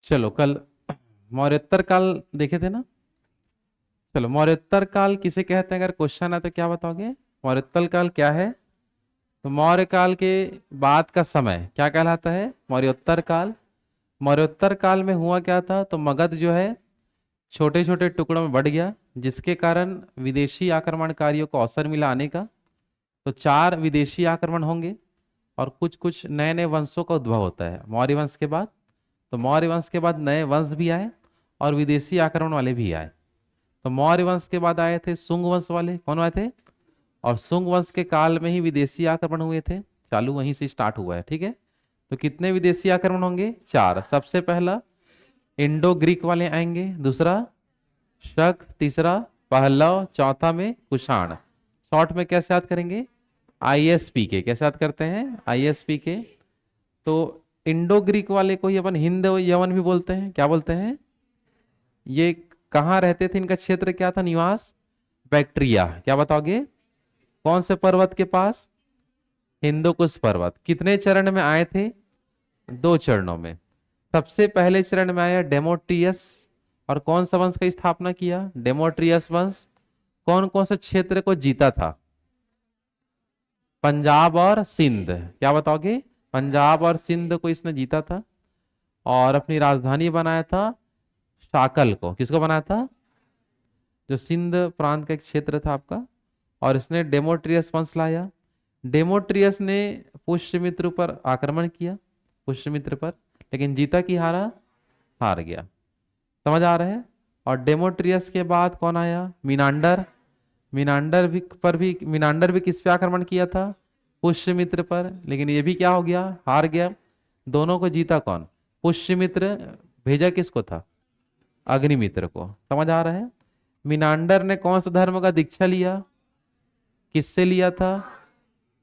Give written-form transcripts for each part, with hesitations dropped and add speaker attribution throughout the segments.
Speaker 1: चलो कल मौर्योत्तर काल देखे थे ना। चलो मौर्योत्तर काल किसे कहते हैं, अगर क्वेश्चन है तो क्या बताओगे? मौर्योत्तर काल क्या है? तो मौर्य काल के बाद का समय क्या कहलाता है? मौर्योत्तर काल। मौर्योत्तर काल में हुआ क्या था, तो मगध जो है छोटे छोटे टुकड़ों में बढ़ गया, जिसके कारण विदेशी आक्रमणकारियों को अवसर मिला आने का। तो चार विदेशी आक्रमण होंगे और कुछ कुछ नए नए वंशों का उद्भव होता है मौर्य वंश के बाद। तो मौर्य वंश के बाद नए वंश भी आए और विदेशी आक्रमण वाले भी आए। तो मौर्य वंश के बाद आए थे शुंग वंश वाले, कौन आए थे? और शुंग वंश के काल में ही विदेशी आक्रमण हुए थे, चालू वहीं से स्टार्ट हुआ है, ठीक है। तो कितने विदेशी आक्रमण होंगे? चार। सबसे पहला इंडो ग्रीक वाले आएंगे, दूसरा शक, तीसरा पहलव, चौथा में कुषाण। शॉर्ट में कैसे याद करेंगे? आईएसपी के। कैसे याद करते हैं? आईएसपी के। तो इंडो ग्रीक वाले को ही अपन हिंद यवन भी बोलते हैं। क्या बोलते हैं? ये कहाँ रहते थे? इनका क्षेत्र क्या था, निवास? बैक्ट्रिया। क्या बताओगे? कौन से पर्वत के पास? हिंदुकुश पर्वत। कितने चरण में आए थे? दो चरणों में। सबसे पहले चरण में आया डेमोट्रियस, और कौन सा वंश का स्थापना किया? डेमोट्रियस वंश। कौन कौन से क्षेत्र को जीता था? पंजाब और सिंध। क्या बताओगे? पंजाब और सिंध को इसने जीता था और अपनी राजधानी बनाया था शाकल को। किसको बनाया था? जो सिंध प्रांत का एक क्षेत्र था आपका। और इसने डेमोट्रियस वंश लाया। डेमोट्रियस ने पुष्यमित्र पर आक्रमण किया, पुष्यमित्र पर, लेकिन जीता कि हारा? हार गया। समझ आ रहा है? और डेमोट्रियस के बाद कौन आया? मीनांडर। मीनांडर भी किस पे आक्रमण किया था? पुष्यमित्र पर, लेकिन ये भी क्या हो गया? हार गया। दोनों को जीता कौन? पुष्यमित्र। भेजा किसको था? अग्निमित्र को। समझ आ रहा है? मीनांडर ने कौन सा धर्म का दीक्षा लिया? किससे लिया था?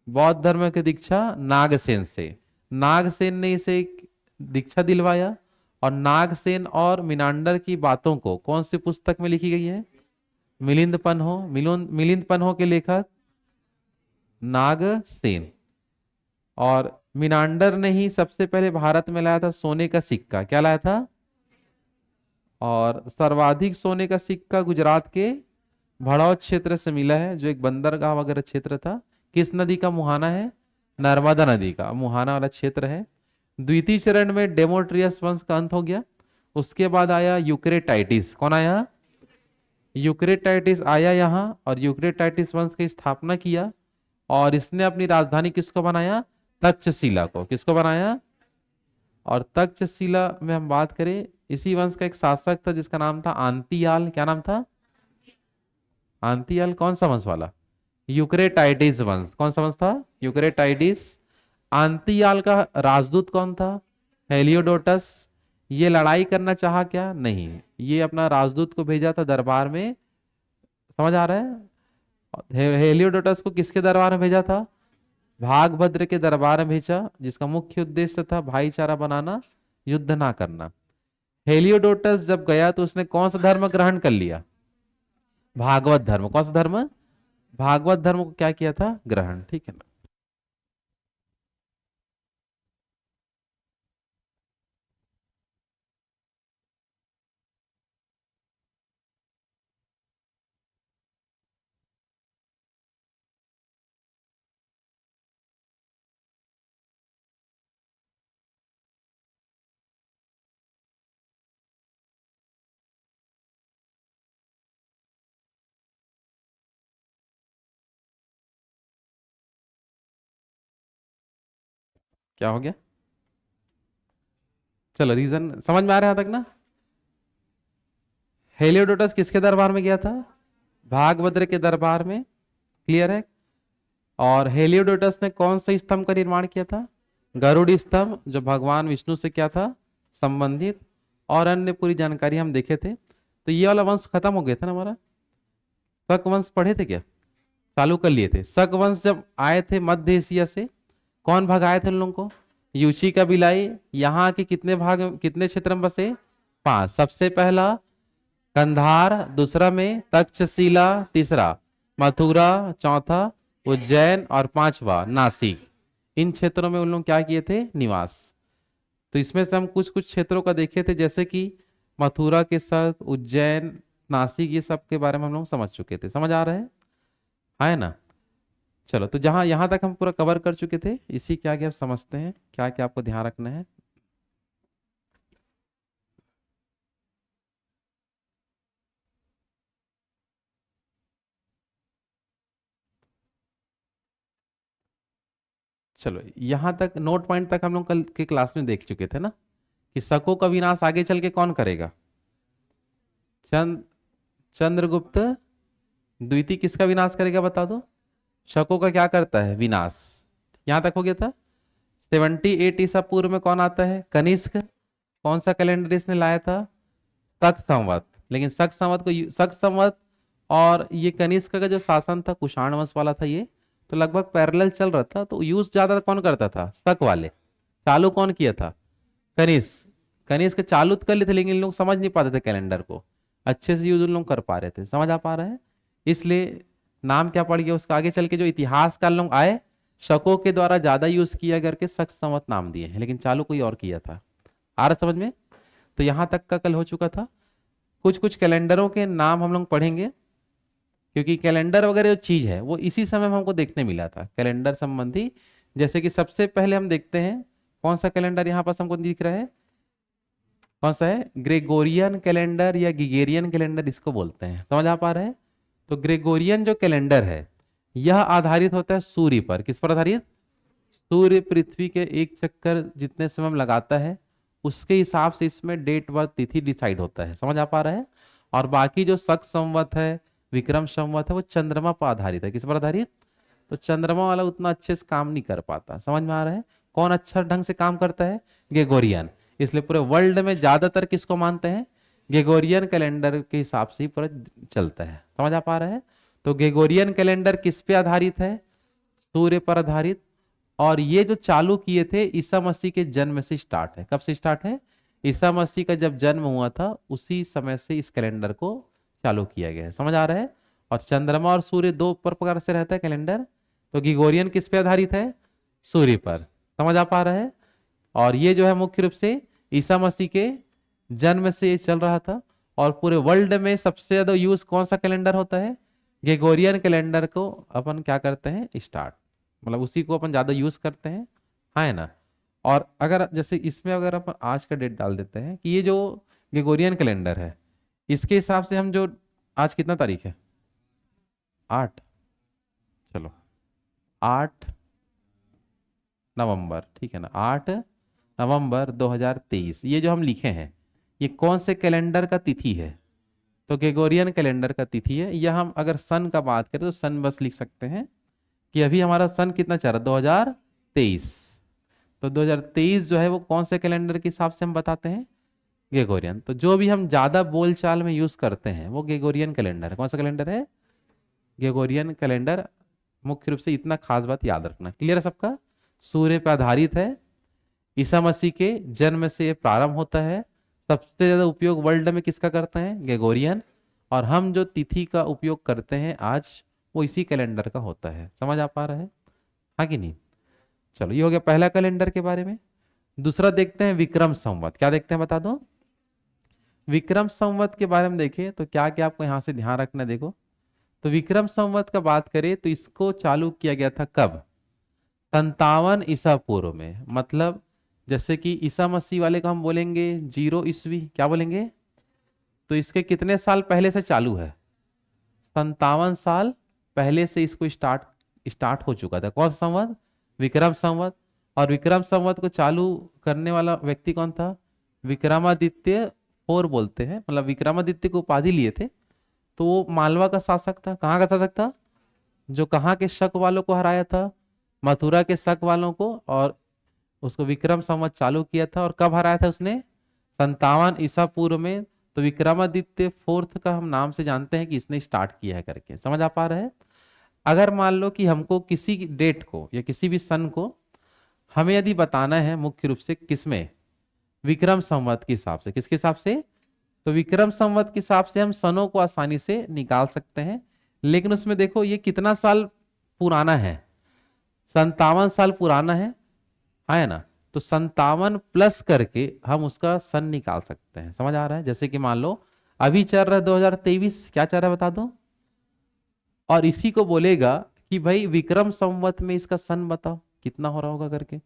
Speaker 1: बौद्ध धर्म की दीक्षा नागसेन से। नागसेन ने इसे एक दीक्षा दिलवाया। और नागसेन और मीनांडर की बातों को कौन सी पुस्तक में लिखी गई है? मिलिंद पन्हो के लेखक नागसेन। और मीनांडर ने ही सबसे पहले भारत में लाया था सोने का सिक्का। क्या लाया था? और सर्वाधिक सोने का सिक्का गुजरात के भड़ौत क्षेत्र से मिला है, जो एक बंदरगाह वगैरह क्षेत्र था। किस नदी का मुहाना है? नर्मदा नदी का मुहाना वाला क्षेत्र है। द्वितीय चरण में डेमोट्रियस वंश का अंत हो गया। उसके बाद आया यूक्रेटाइटिस। कौन आया? यूक्रेटाइटिस आया यहाँ और यूक्रेटाइटिस वंश की स्थापना किया। और इसने अपनी राजधानी किसको बनाया? तक्षशिला को। किसको बनाया? और तक्षशिला में हम बात करें, इसी वंश का एक शासक था जिसका नाम था आंतियाल। क्या नाम था? आंतियाल। कौन सा वंश वाला? यूक्रेटाइडिस वंश। कौन सा वंश था? यूक्रेटाइडिस। आंतियाल का राजदूत कौन था? हेलियोडोटस। ये लड़ाई करना चाहा क्या? नहीं, ये अपना राजदूत को भेजा था दरबार में। समझ आ रहा है? हेलियोडोटस को किसके दरबार में भेजा था? भागभद्र के दरबार में भेजा, जिसका मुख्य उद्देश्य था भाईचारा बनाना, युद्ध ना करना। हेलियोडोटस जब गया तो उसने कौन सा धर्म ग्रहण कर लिया? भागवत धर्म। कौन सा धर्म? भागवत धर्म को क्या किया था? ग्रहण। ठीक है ना? क्या हो गया? चलो रीजन समझ में आ रहा है यहाँ तक ना? हेलियोडोटस किसके दरबार में गया था? भागभद्र के दरबार में। क्लियर है? और हेलियोडोटस ने कौन से स्तंभ का निर्माण किया था? गरुड़ स्तंभ, जो भगवान विष्णु से क्या था? संबंधित। और अन्य पूरी जानकारी हम देखे थे। तो ये वाला वंश खत्म हो गया था ना हमारा। शक वंश पढ़े थे क्या? चालू कर लिए थे। शक वंश जब आए थे मध्य एशिया से, कौन भगाए थे उन लोगों को? यूची का बिलाई। यहाँ के कितने भाग, कितने क्षेत्र में बसे? पांच। सबसे पहला कंधार, दूसरा में तक्षशिला, तीसरा मथुरा, चौथा उज्जैन और पांचवा नासिक। इन क्षेत्रों में उन लोग क्या किए थे? निवास। तो इसमें से हम कुछ कुछ क्षेत्रों का देखे थे, जैसे कि मथुरा के शक, उज्जैन, नासिक, ये सब के बारे में हम लोग समझ चुके थे। समझ आ रहा है ना? चलो, तो जहां यहां तक हम पूरा कवर कर चुके थे, इसी के आगे आप समझते हैं क्या क्या आपको ध्यान रखना है। चलो, यहां तक नोट पॉइंट तक हम लोग कल के क्लास में देख चुके थे ना, कि शकों का विनाश आगे चल के कौन करेगा? चंद चंद्रगुप्त द्वितीय किसका विनाश करेगा बता दो? शकों का क्या करता है? विनाश। यहां तक हो गया था। 78 ईसा पूर्व में कौन आता है? कनिष्क। कौन सा कैलेंडर इसने लाया था? शक संवत। लेकिन शक संवत और ये कनिष्क का जो शासन था, कुषाण वंश वाला था ये, तो लगभग पैरेलल चल रहा था। तो यूज ज्यादा कौन करता था? शक वाले। चालू कौन किया था? कनिष्क। कनिष्क चालू कर लिए थे, लेकिन लोग समझ नहीं पाते थे कैलेंडर को अच्छे से यूज उन लोग कर पा रहे थे। समझ आ पा रहे हैं? इसलिए नाम क्या पड़ गया उसका? आगे चल के जो इतिहासकार लोग आए, शकों के द्वारा ज्यादा यूज किया करके शक संवत नाम दिए हैं, लेकिन चालू कोई और किया था। आ रहा समझ में? तो यहां तक का कल हो चुका था। कुछ कुछ कैलेंडरों के नाम हम लोग पढ़ेंगे, क्योंकि कैलेंडर वगैरह जो चीज है वो इसी समय में हमको देखने मिला था कैलेंडर संबंधी। जैसे कि सबसे पहले हम देखते हैं कौन सा कैलेंडर यहाँ पास हमको दिख रहा है, कौन सा है? ग्रेगोरियन कैलेंडर या गिगेरियन कैलेंडर इसको बोलते हैं। समझ आ पा रहे हैं? तो ग्रेगोरियन जो कैलेंडर है यह आधारित होता है सूर्य पर। किस पर आधारित? सूर्य पृथ्वी के एक चक्कर जितने समय में लगाता है उसके हिसाब से इसमें डेट व तिथि डिसाइड होता है। समझ आ पा रहा है? और बाकी जो शक संवत है, विक्रम संवत है, वो चंद्रमा पर आधारित है। किस पर आधारित? तो चंद्रमा वाला उतना अच्छे से काम नहीं कर पाता। समझ में आ रहा है? कौन अच्छा ढंग से काम करता है? ग्रेगोरियन। इसलिए पूरे वर्ल्ड में ज्यादातर किसको मानते हैं? ग्रेगोरियन कैलेंडर के हिसाब से ही पूरा चलता है। समझ आ पा रहा है? तो ग्रेगोरियन कैलेंडर किस पे आधारित है? सूर्य पर आधारित। और ये जो चालू किए थे ईसा मसीह के जन्म से स्टार्ट है। कब से स्टार्ट है? ईसा मसीह का जब जन्म हुआ था उसी समय से इस कैलेंडर को चालू किया गया है। समझ आ रहा है? और चंद्रमा और सूर्य दो प्रकार से रहता है कैलेंडर। तो ग्रेगोरियन किस पे आधारित है? सूर्य पर। समझ आ पा रहा है? और ये जो है मुख्य रूप से ईसा मसीह के जन्म से ये चल रहा था। और पूरे वर्ल्ड में सबसे ज्यादा यूज कौन सा कैलेंडर होता है? ग्रेगोरियन कैलेंडर को अपन क्या करते हैं? स्टार्ट, मतलब उसी को अपन ज्यादा यूज करते हैं, है ना? और अगर जैसे इसमें अगर अपन आज का डेट डाल देते हैं कि ये जो ग्रेगोरियन कैलेंडर है इसके हिसाब से हम जो आज कितना तारीख है? 8। चलो, 8 नवंबर, ठीक है ना? 8 नवंबर 2023 ये जो हम लिखे हैं ये कौन से कैलेंडर का तिथि है? तो ग्रेगोरियन कैलेंडर का तिथि है। यह हम अगर सन का बात करें तो सन बस लिख सकते हैं कि अभी हमारा सन कितना चल रहा है? 2023। तो 2023 जो है वो कौन से कैलेंडर के हिसाब से हम बताते हैं? ग्रेगोरियन। तो जो भी हम ज्यादा बोलचाल में यूज करते हैं वो ग्रेगोरियन कैलेंडर है। कौन सा कैलेंडर है? Gregorian calendar. मुख्य रूप से इतना खास बात याद रखना। क्लियर है सबका? सूर्य पर आधारित है, ईसा मसीह के जन्म से ये प्रारंभ होता है। सबसे ज्यादा उपयोग वर्ल्ड में किसका करते हैं? ग्रेगोरियन। और हम जो तिथि का उपयोग करते हैं आज वो इसी कैलेंडर का होता है। समझ आ पा रहा है? हाँ कि नहीं? चलो, ये हो गया पहला कैलेंडर के बारे में। दूसरा देखते हैं विक्रम संवत। क्या देखते हैं बता दो? विक्रम संवत के बारे में देखें तो क्या क्या आपको यहां से ध्यान रखना है, देखो। तो विक्रम संवत का बात करें तो इसको चालू किया गया था कब? 57 ईसा पूर्व में। मतलब जैसे कि ईसा मसीह वाले को हम बोलेंगे 0 ईस्वी, क्या बोलेंगे? तो इसके कितने साल पहले से चालू है? 57 साल पहले से इसको स्टार्ट स्टार्ट हो चुका था। कौन सा संवत? विक्रम संवत। और विक्रम संवत को चालू करने वाला व्यक्ति कौन था? विक्रमादित्य 4 बोलते हैं, मतलब विक्रमादित्य को उपाधि लिए थे। तो वो मालवा का शासक था। कहाँ का शासक था? जो कहाँ के शक वालों को हराया था? मथुरा के शक वालों को। और उसको विक्रम संवत चालू किया था। और कब हराया था उसने? 57 ईसा पूर्व में। तो विक्रमादित्य 4th का हम नाम से जानते हैं कि इसने स्टार्ट किया है करके। समझ आ पा रहे हैं? अगर मान लो कि हमको किसी डेट को या किसी भी सन को हमें यदि बताना है मुख्य रूप से किसमें? विक्रम संवत के हिसाब से। किसके हिसाब से? तो विक्रम संवत के हिसाब से हम सनों को आसानी से निकाल सकते हैं। लेकिन उसमें देखो ये कितना साल पुराना है? 57 साल पुराना है ना? तो 57 प्लस करके हम उसका सन निकाल सकते हैं। समझ आ रहा है? जैसे कि मान लो अभी चल रहा है 2023, क्या चल रहा है बता दो, और इसी को बोलेगा कि भाई विक्रम संवत में इसका सन बताओ कितना हो रहा होगा करके,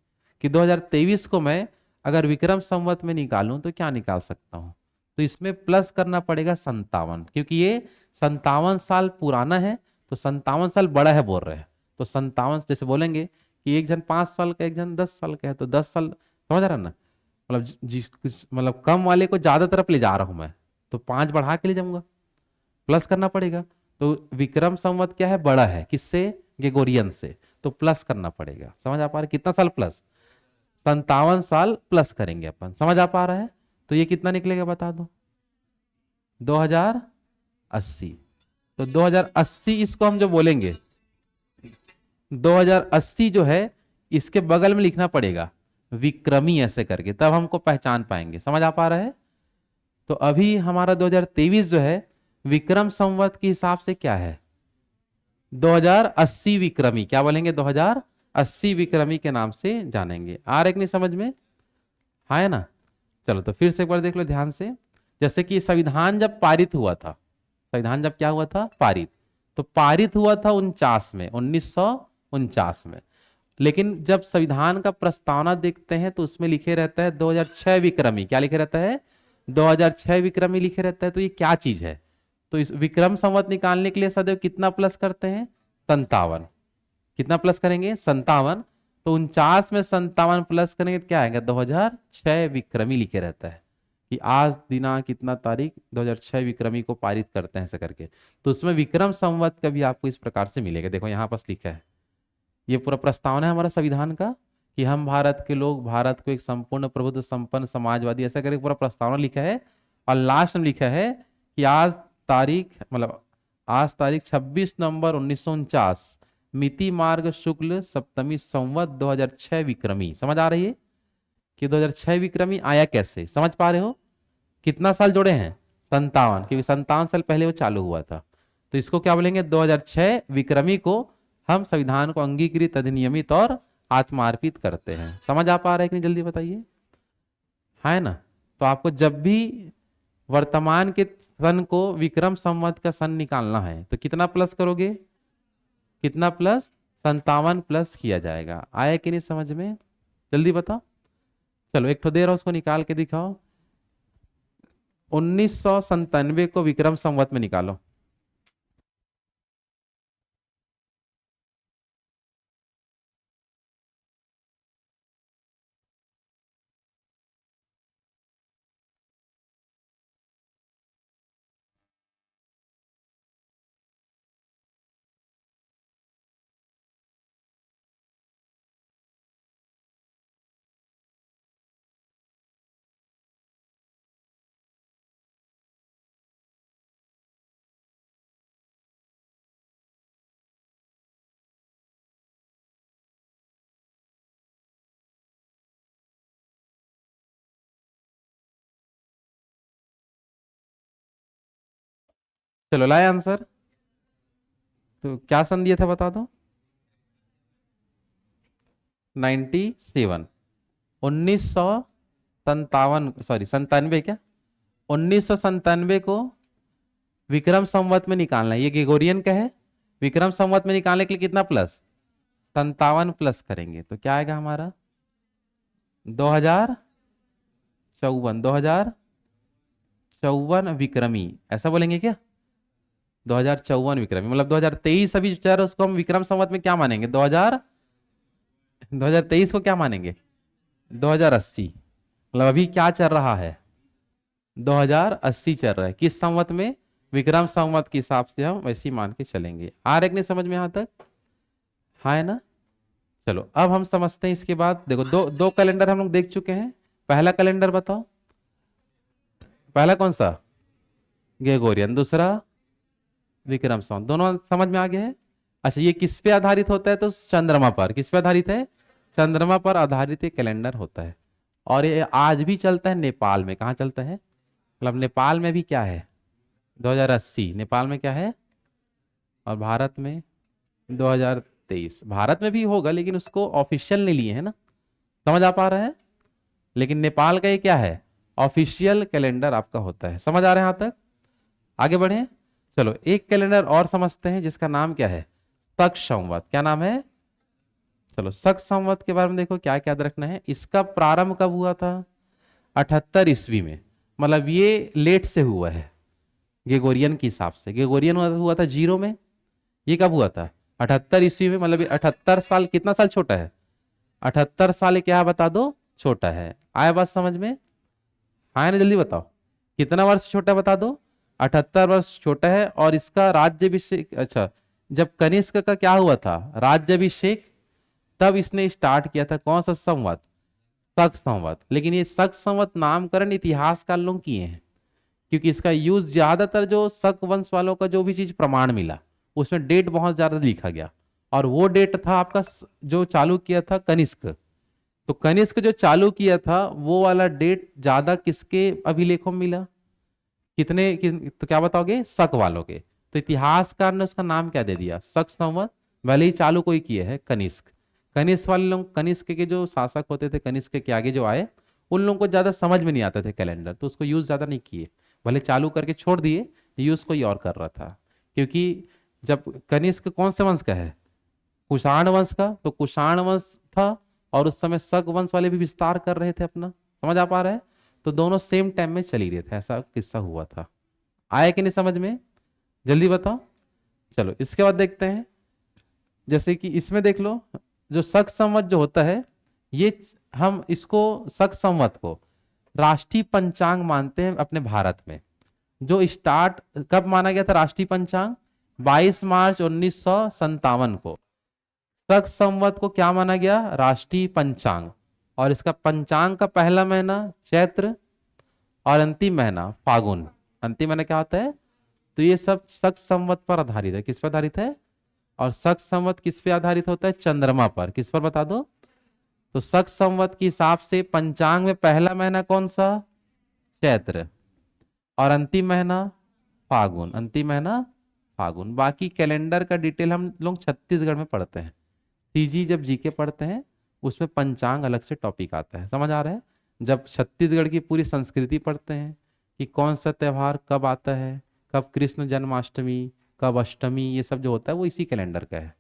Speaker 1: कि 2023 को मैं अगर विक्रम संवत में निकालूं तो क्या निकाल सकता हूं, तो इसमें प्लस करना पड़ेगा 57, क्योंकि ये 57 साल पुराना है, तो 57 साल बड़ा है बोल रहे हैं। तो 57 जैसे बोलेंगे कि एक जन 5 साल का, एक जन 10 साल का है, तो 10 साल, समझ रहा है ना, मतलब मतलब कम वाले को ज्यादा तरफ ले जा रहा हूं मैं, तो 5 बढ़ा के ले जाऊंगा, प्लस करना पड़ेगा। तो विक्रम संवत क्या है, बड़ा है किससे, ग्रेगोरियन से, तो प्लस करना पड़ेगा। समझ आ पा रहा है? कितना साल प्लस, 57 साल प्लस करेंगे अपन। समझ आ पा रहा है? तो ये कितना निकलेगा बता दो, 2080। तो 2080 इसको हम जो बोलेंगे, 2080 जो है इसके बगल में लिखना पड़ेगा विक्रमी ऐसे करके, तब हमको पहचान पाएंगे। समझ आ पा रहा है? तो अभी हमारा 2023 जो है विक्रम संवत के हिसाब से क्या है, 2080 विक्रमी, क्या बोलेंगे, 2080 विक्रमी के नाम से जानेंगे। आ रहा है कि नहीं समझ में? हाँ है ना? चलो तो फिर से एक बार देख लो ध्यान से। जैसे कि संविधान जब पारित हुआ था, संविधान जब क्या हुआ था, पारित, तो पारित हुआ था 1949 में। लेकिन जब संविधान का प्रस्तावना देखते हैं तो उसमें लिखे रहता है 2006 विक्रमी। क्या लिखे रहता है, 2006 विक्रमी लिखे रहता है। तो ये क्या चीज है, तो इस विक्रम संवत निकालने के लिए सदैव कितना प्लस करते हैं, 57। कितना प्लस करेंगे, 57। तो 49 में 57 प्लस करेंगे तो क्या आएगा, 2006 विक्रमी लिखे रहता है, कि आज दिनांक कितना तारीख 2006 विक्रमी को पारित करते हैं ऐसा करके। तो उसमें विक्रम संवत का भी आपको इस प्रकार से मिलेगा। देखो यहाँ पास लिखा है, ये पूरा प्रस्तावना है हमारा संविधान का, कि हम भारत के लोग भारत को एक संपूर्ण प्रभुत्व संपन्न समाजवादी ऐसा करके पूरा प्रस्तावना लिखा है। और लास्ट में लिखा है कि आज तारीख, मतलब आज तारीख 26 नवंबर 1949, मिति मार्ग शुक्ल सप्तमी संवत 2006 विक्रमी। समझ आ रही है कि 2006 विक्रमी आया कैसे? समझ पा रहे हो? कितना साल जोड़े हैं, 57, क्योंकि 57 साल पहले वो चालू हुआ था। तो इसको क्या बोलेंगे, 2006 विक्रमी को हम संविधान को अंगीकृत, अधिनियमित और आत्मार्पित करते हैं। समझ आ पा रहा है कि नहीं, जल्दी बताइए। है ना? तो आपको जब भी वर्तमान के सन को विक्रम संवत का सन निकालना है तो कितना प्लस करोगे, कितना प्लस, 57 प्लस किया जाएगा। आया कि नहीं समझ में, जल्दी बताओ। चलो एक तो दे रहा हूं, उसको निकाल के दिखाओ। 1997 को विक्रम संवत में निकालो। चलो लाए आंसर। तो क्या सन दिया था बता दो, 97, 1957, सॉरी 97 क्या, 1997 को विक्रम संवत में निकालना है। ये ग्रेगोरियन का है, विक्रम संवत में निकालने के लिए कितना प्लस, 57 प्लस करेंगे तो क्या आएगा हमारा, 2054, 2054 विक्रमी, ऐसा बोलेंगे क्या, 2054 विक्रमी, मतलब 2023 अभी चल रहा है, उसको हम विक्रम संवत में क्या मानेंगे, 2023 को क्या मानेंगे, 2080। मतलब अभी क्या चल रहा है, 2080 चल रहा है। किस संवत में, विक्रम संवत के हिसाब से हम वैसे ही मान के चलेंगे। आ रहा है कि नहीं समझ में यहां तक, हाँ है ना? चलो अब हम समझते हैं इसके बाद। देखो दो दो कैलेंडर हम लोग देख चुके हैं। पहला कैलेंडर बताओ, पहला कौन सा, ग्रेगोरियन, दूसरा विक्रम संवत, दोनों समझ में आ गया है। अच्छा ये किस पे आधारित होता है, तो चंद्रमा पर। किस पे आधारित है, चंद्रमा पर आधारित एक कैलेंडर होता है। और ये आज भी चलता है नेपाल में। कहाँ चलता है, मतलब नेपाल में भी क्या है, 2080 नेपाल में क्या है, और भारत में 2023। भारत में भी होगा लेकिन उसको ऑफिशियल नहीं लिए है ना, समझ आ पा रहा है? लेकिन नेपाल का ये क्या है, ऑफिशियल कैलेंडर आपका होता है। समझ आ रहा है यहां तक? आगे बढ़े। चलो एक कैलेंडर और समझते हैं जिसका नाम क्या है, शक संवत। क्या नाम है? चलो शक संवत के बारे में देखो क्या क्या याद रखना है। इसका प्रारंभ कब हुआ था? 78 ईस्वी में। मतलब ये लेट से हुआ है ग्रेगोरियन के हिसाब से। ग्रेगोरियन हुआ था जीरो में, ये कब हुआ था? 78 ईस्वी में। मतलब ये 78 साल, कितना साल छोटा है? 78 साल क्या है बता दो, छोटा है। आया बात समझ में? हाँ ना, जल्दी बताओ कितना वर्ष छोटा है, बता दो। 78 वर्ष छोटा है। और इसका राज्यभिषेक, अच्छा, जब कनिष्क का क्या हुआ था, राज्यभिषेक, तब इसने स्टार्ट किया था कौन सा संवत, शक संवत। लेकिन ये शक संवत नामकरण इतिहासकार लोग किए हैं, क्योंकि इसका यूज ज्यादातर जो शक वंश वालों का जो भी चीज प्रमाण मिला उसमें डेट बहुत ज्यादा लिखा गया। और वो डेट था आपका जो चालू किया था कनिष्क। तो कनिष्क जो चालू किया था वो वाला डेट ज्यादा किसके अभिलेखों में मिला, तो क्या बताओगे, शक वालों के। तो इतिहासकार ने उसका नाम क्या दे दिया, शक संवत। भले ही चालू कोई किए है कनिष्क। कनिष्क वाले लोग, कनिष्क के जो शासक होते थे, कनिष्क के आगे जो आए, उन लोगों को ज्यादा समझ में नहीं आते थे कैलेंडर, तो उसको यूज ज्यादा नहीं किए। भले चालू करके छोड़ दिए, यूज कोई और कर रहा था। क्योंकि जब कनिष्क कौन से वंश का है, कुषाण वंश का, तो कुषाण वंश था। और उस समय शक वंश वाले भी विस्तार कर रहे थे अपना। समझ आ पा रहा है? तो दोनों सेम टाइम में चल ही रहे थे, ऐसा किस्सा हुआ था। आया कि नहीं समझ में? जल्दी बताओ। चलो इसके बाद देखते हैं, जैसे कि इसमें देख लो, जो शक संवत जो होता है, ये हम इसको, शक संवत को राष्ट्रीय पंचांग मानते हैं अपने भारत में। जो स्टार्ट कब माना गया था राष्ट्रीय पंचांग, 22 मार्च 1957 को शक संवत को क्या माना गया, राष्ट्रीय पंचांग। और इसका पंचांग का पहला महीना चैत्र, और अंतिम महीना फागुन। अंतिम महीना क्या होता है? तो ये सब शक संवत पर आधारित है। किस पर आधारित है? और शक संवत किस पे आधारित होता है? चंद्रमा पर। किस पर बता दो। तो शक संवत के हिसाब से पंचांग में पहला महीना कौन सा, चैत्र, और अंतिम महीना फागुन। अंतिम महीना फागुन। बाकी कैलेंडर का डिटेल हम लोग छत्तीसगढ़ में पढ़ते हैं। सीजी जब जीके पढ़ते हैं उसमें पंचांग अलग से टॉपिक आता है। समझ आ रहा है? जब छत्तीसगढ़ की पूरी संस्कृति पढ़ते हैं कि कौन सा त्यौहार कब आता है, कब कृष्ण जन्माष्टमी, कब अष्टमी, ये सब जो होता है वो इसी कैलेंडर का है।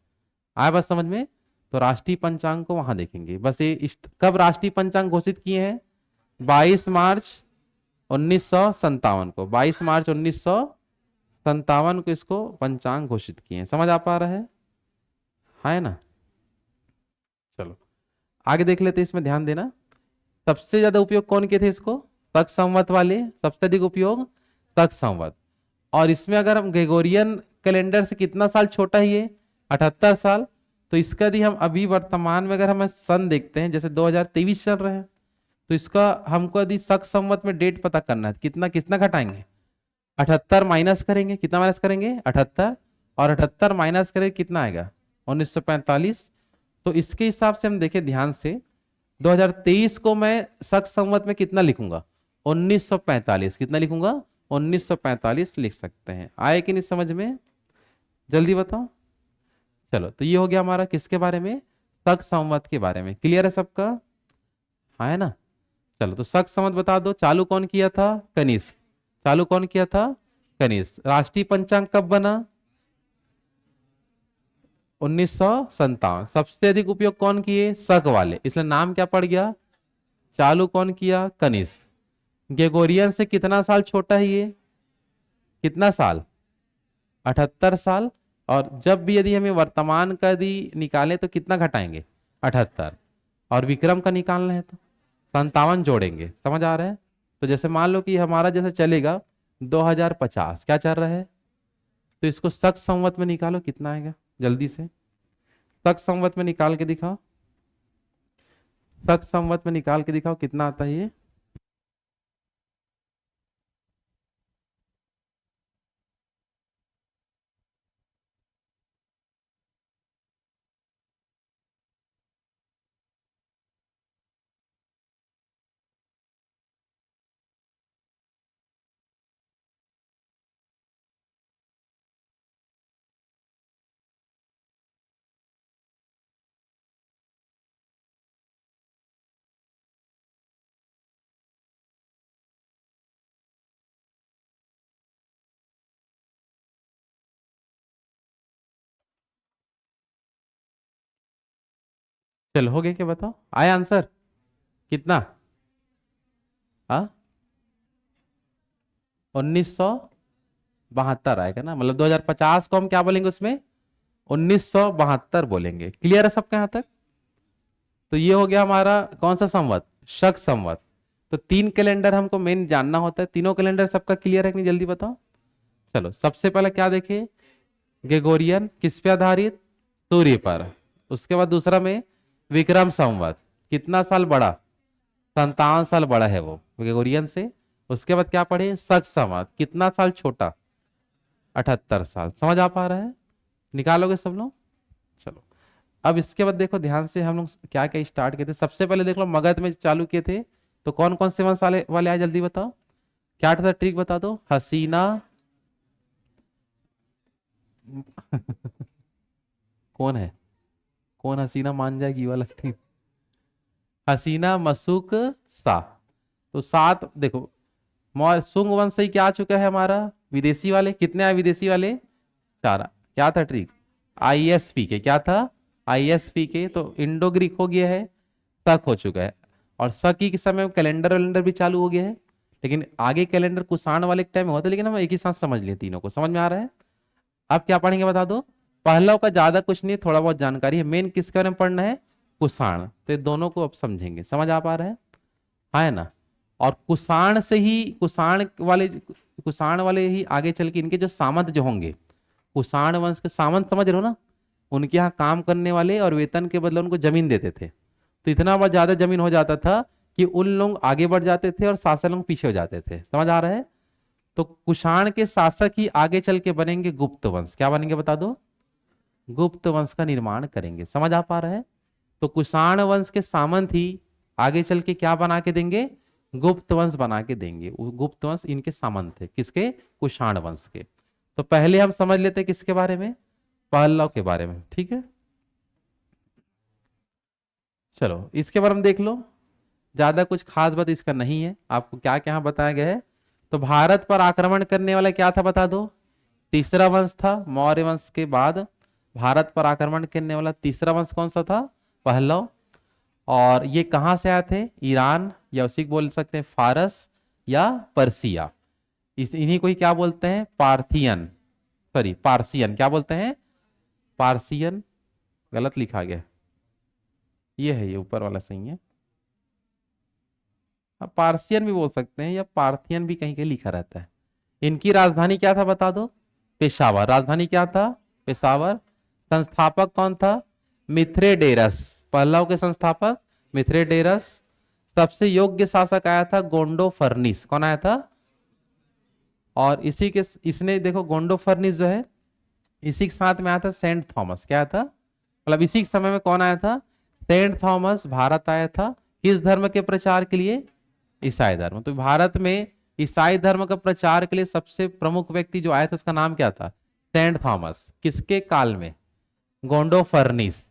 Speaker 1: आया बात समझ में? तो राष्ट्रीय पंचांग को वहां देखेंगे। बस ये कब राष्ट्रीय पंचांग घोषित किए हैं, 22 मार्च 1957 को। 22 मार्च 1957 को इसको पंचांग घोषित किए हैं। समझ आ पा रहा है ना? चलो आगे देख लेते हैं। इसमें ध्यान देना, सबसे ज्यादा उपयोग कौन किए थे इसको, शक संवत वाले। सबसे अधिक उपयोग शक संवत। और इसमें अगर हम ग्रेगोरियन कैलेंडर से कितना साल छोटा ही है, 78 साल। तो इसका यदि हम अभी वर्तमान में अगर हम सन देखते हैं, जैसे 2023 चल रहे हैं, तो इसका हमको यदि शक संवत में डेट पता करना है, कितना कितना घटाएंगे, 78 माइनस करेंगे। कितना माइनस करेंगे, 78। और 78 माइनस करेंगे कितना आएगा, 1945। तो इसके हिसाब से हम देखें ध्यान से, 2023 को मैं शक संवत में कितना लिखूंगा, 1945। कितना लिखूंगा, 1945 लिख सकते हैं। आए कि नहीं समझ में? जल्दी बताओ। चलो तो ये हो गया हमारा किसके बारे में, शक संवत के बारे में। क्लियर है सबका? हाँ है ना? चलो तो शक संवत बता दो, चालू कौन किया था, कनिष्क। चालू कौन किया था, कनिष्क। राष्ट्रीय पंचांग कब बना, 1957। सबसे अधिक उपयोग कौन किए, शक वाले, इसलिए नाम क्या पड़ गया। चालू कौन किया, कनिष्क। ग्रेगोरियन से कितना साल छोटा है ये, कितना साल, 78 साल। और जब भी यदि हमें वर्तमान का यदि निकालें तो कितना घटाएंगे, 78। और विक्रम का निकालना है तो 57 जोड़ेंगे। समझ आ रहा है? तो जैसे मान लो कि हमारा जैसे चलेगा 2050, क्या चल रहा है, तो इसको शक संवत में निकालो, कितना आएगा जल्दी से। शक संवत में निकाल के दिखाओ, शक संवत में निकाल के दिखाओ कितना आता है ये। चलो हो गया क्या, बताओ आया आंसर कितना? हाँ 1972 आएगा ना, मतलब 2050 को हम क्या बोलेंगे उसमें? 1972 बोलेंगे। क्लियर है सबका यहाँ तक? तो ये हो गया हमारा कौन सा संवत? शक संवत। तो 3 कैलेंडर हमको मेन जानना होता है। तीनों कैलेंडर सबका क्लियर है कि नहीं, जल्दी बताओ। चलो सबसे पहले क्या देखे? ग्रेगोरियन किस पे आधारित? सूर्य पर। उसके बाद दूसरा में विक्रम संवत, कितना साल बड़ा? 57 साल बड़ा है वो ग्रेगोरियन से। उसके बाद क्या पढ़े? शक संवत, कितना साल छोटा? 78 साल। समझ आ पा रहा है? निकालोगे सब लोग? चलो अब इसके बाद देखो ध्यान से, हम लोग क्या क्या स्टार्ट किए थे। सबसे पहले देख लो मगध में चालू किए थे, तो कौन कौन से वंश वाले आए, जल्दी बताओ। क्या था ट्रिक बता दो। हसीना कौन है? कौन हसीना मान जाएगी वाला ट्रिक? हसीना मसूक सा। तो सात देखो, सुंग वंश से ही क्या आ चुका है हमारा? विदेशी वाले। कितने आए विदेशी वाले? 4। क्या था ट्रिक? आईएसपी के। क्या था? आईएसपी के। तो इंडो ग्रीक हो गया है, तक हो चुका है। और सकी के समय में कैलेंडर वैलेंडर भी चालू हो गया है। लेकिन आगे कैलेंडर कुषाण वाले टाइम में होता है, लेकिन हम एक ही साथ समझ लिए तीनों को। समझ में आ रहा है? अब क्या पढ़ेंगे बता दो। पहला का ज्यादा कुछ नहीं, थोड़ा बहुत जानकारी है। मेन किसके बारे में पढ़ना है? कुषाण। तो ये दोनों को अब समझेंगे। समझ आ पा रहा है? हाँ है ना? और कुषाण से ही कुषाण वाले ही आगे चल के इनके जो सामंत जो होंगे, कुषाण वंश के सामंत, समझ रहे हो ना? उनके यहाँ काम करने वाले और वेतन के बदले उनको जमीन देते थे। तो इतना बहुत ज्यादा जमीन हो जाता था कि उन लोग आगे बढ़ जाते थे और शासक लोग पीछे हो जाते थे। समझ आ रहा है? तो कुषाण के शासक ही आगे चल के बनेंगे गुप्त वंश। क्या बनेंगे बता दो? गुप्त वंश का निर्माण करेंगे। समझ आ पा रहा है? तो कुषाण वंश के सामंत ही आगे चल के क्या बना के देंगे? गुप्त वंश बना के देंगे। गुप्त वंश इनके सामंत थे, किसके? कुषाण वंश के। तो पहले हम समझ लेते हैं किसके बारे में? पहलव के बारे में। ठीक है, चलो इसके बारे में देख लो। ज्यादा कुछ खास बात इसका नहीं है। आपको क्या क्या बताया गया है? तो भारत पर आक्रमण करने वाला क्या था बता दो? तीसरा वंश था। मौर्य वंश के बाद भारत पर आक्रमण करने वाला तीसरा वंश कौन सा था? पहलव। और ये कहां से आए थे? ईरान, या उसी को बोल सकते हैं फारस या पर्सिया। इन्हीं को ही क्या बोलते हैं? Parthian, sorry Persian. क्या बोलते हैं? पार्सियन। गलत लिखा गया, ये है, ये ऊपर वाला सही है। अब पार्सियन भी बोल सकते हैं या पार्थियन भी कहीं कहीं लिखा रहता है। इनकी राजधानी क्या था बता दो? पेशावर। राजधानी क्या था? पेशावर। संस्थापक कौन था? मिथ्रेडेरस। पहलव के संस्थापक मिथ्रेडेरस। सबसे योग्य शासक आया था गोंडो फर्निस। कौन आया था? और इसी के इसने देखो गोंडो फर्निस जो है, इसी के साथ में आया था सेंट थॉमस। क्या था? मतलब इसी के समय में कौन आया था? सेंट थॉमस भारत आया था। किस धर्म के प्रचार के लिए? ईसाई धर्म। तो भारत में ईसाई धर्म का प्रचार के लिए सबसे प्रमुख व्यक्ति जो आया था उसका नाम क्या था? Saint Thomas. किसके काल में? Gondophares.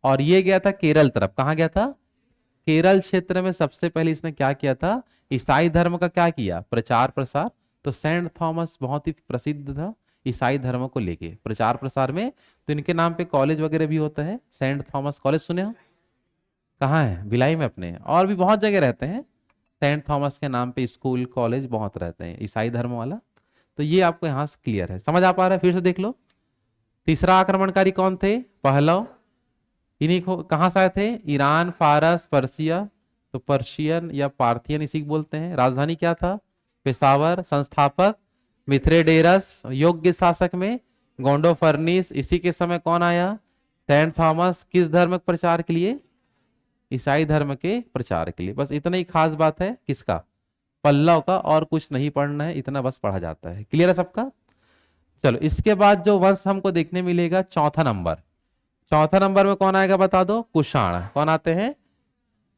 Speaker 1: और ये गया था केरल तरफ। कहाँ गया था? केरल क्षेत्र में सबसे पहले इसने क्या किया था? ईसाई धर्म का क्या किया? प्रचार प्रसार। तो सेंट थॉमस बहुत ही प्रसिद्ध था ईसाई धर्म को लेके प्रचार प्रसार में। तो इनके नाम पे कॉलेज वगैरह भी होता है, सेंट थॉमस कॉलेज। सुने हो? कहाँ है? भिलाई में अपने। और भी बहुत जगह रहते हैं सेंट थॉमस के नाम पे स्कूल कॉलेज बहुत रहते हैं ईसाई धर्म वाला। तो ये आपको यहाँ से क्लियर है। समझ आ पा रहा है? फिर से देख लो। तीसरा आक्रमणकारी कौन थे? पहलव। इन्हीं को कहाँ से आए थे? ईरान, फारस, पर्सिया। तो पर्शियन या पार्थियन इसी को बोलते हैं। राजधानी क्या था? पेशावर। संस्थापक मिथ्रेडेरस। योग्य शासक में गोंडो फर्निस। इसी के समय कौन आया? Saint Thomas. किस धर्म के प्रचार के लिए? ईसाई धर्म के प्रचार के लिए। बस इतना ही खास बात है किसका? पल्लव का। और कुछ नहीं पढ़ना है, इतना बस पढ़ा जाता है। क्लियर है सबका? चलो इसके बाद जो वंश हमको देखने मिलेगा चौथा नंबर। चौथा नंबर में कौन आएगा बता दो? कुषाण। कौन आते हैं?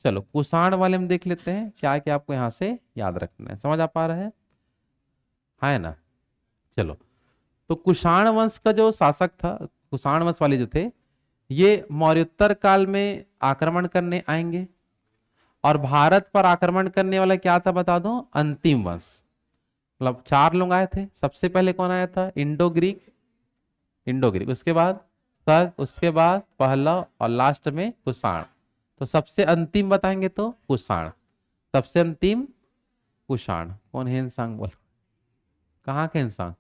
Speaker 1: चलो कुषाण वाले में देख लेते हैं क्या क्या आपको यहां से याद रखना है। समझ आ पा रहा है? हाँ है ना? चलो तो कुषाण वंश का जो शासक था, कुषाण वंश वाले जो थे, ये मौर्योत्तर काल में आक्रमण करने आएंगे। और भारत पर आक्रमण करने वाला क्या था बता दो? अंतिम वंश। मतलब 4 लोग आए थे। सबसे पहले कौन आया था? Indo Greek. इंडो ग्रीक, उसके बाद तक, उसके बाद पहलव और लास्ट में कुषाण। तो सबसे अंतिम बताएंगे तो कुषाण, सबसे अंतिम कुषाण। कौन है इंसान, बोल कहाँ के इंसान।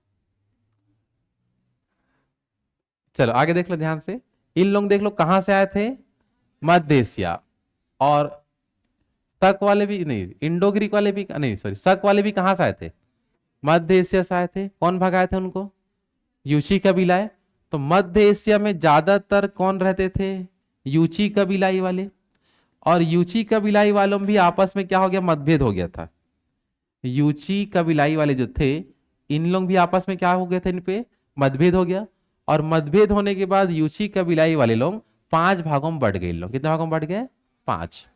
Speaker 1: चलो आगे देख लो ध्यान से, इन लोग देख लो कहां से आए थे, मध्य एशिया। और शक वाले भी नहीं, इंडो ग्रीक वाले भी नहीं, सॉरी शक वाले भी कहां से आए थे, मध्य एशिया से आए थे। कौन भगाए थे उनको, यूची कबीलाए। तो मध्य एशिया में ज्यादातर कौन रहते थे, यूची कबीलाई वाले। और यूची कबीलाई वालों में भी आपस में क्या हो गया, मतभेद हो गया था। यूची कबीलाई वाले जो थे, इन लोग भी आपस में क्या हो गए थे, इन पे मतभेद हो गया। और मतभेद होने के बाद यूची कबीलाई वाले लोग 5 भागों में बढ़ गए। इन लोग कितने भागों में बढ़ गए, 5,